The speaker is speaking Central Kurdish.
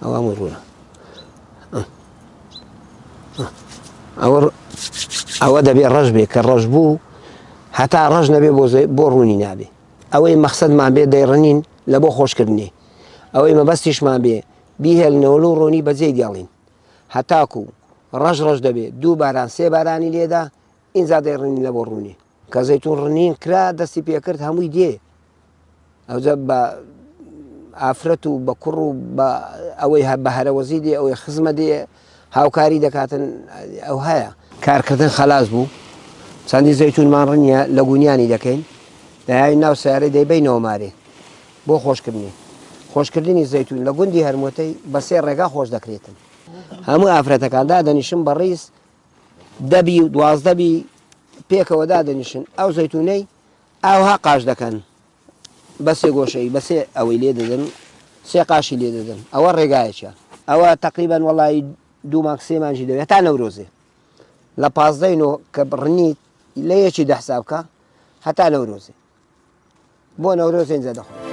ئەوە ڕوونە ئەوە دەبێت ڕەش بێ کە ڕەش بوو هەتا ڕەش نەبێ بۆ ڕوونی نابێ ئەوەی مەقسەدمان بێ دەیڕنین لە بۆ خۆشکردنی ئەوەی مەبەستیشمان بێ بیهێڵنەوە و ڕۆنی بەجێ گەڵین هەتاکو ڕەش دەبێت 2 باران 3 بارانی لێدا ئینجا دەیڕنین لە بۆ ڕوونی کە زەیتون ڕنین کرا دەستی پێکرد هەمووی دێ ئەوجە بە ئافرەت و بە کوڕ و ئەوەی بە هەرەوەزی دێ ئەوەی خزمە دێ هاوکاری دەکاتن ئەو هەیە کارکردن خەلاص بوو چەندی زەیتونمان ڕنیە لە گونیانی دەکەین داهاوی ناو سیارەی دەیبینەوە مارێ بۆ خۆشکردنی زەیتون لە گوندی هەرمۆتەی بە 3 ڕێگا خۆش دەکرێتن هەموو ئافرەتەکان دادەنیشن بە ڕیز 10 و 12 پێکەوە دادەنیشن ئەو زەیتونەی ئاوها قاش دەکەن بە 3 گۆشەی بە 3 ئەوەی لێ دەدەن 3 قاشی لێ دەدەن ئەوە ڕێگایەکە ئەوە تقریبان وەڵی 2 مانگ 3 مانجی دەوێت تا نەورۆزێ لە 15 کە بڕنیت لە یەکی 10 حساب بکە هەتا نەورۆزێ بۆ نەورۆزێ اینجا دەخۆن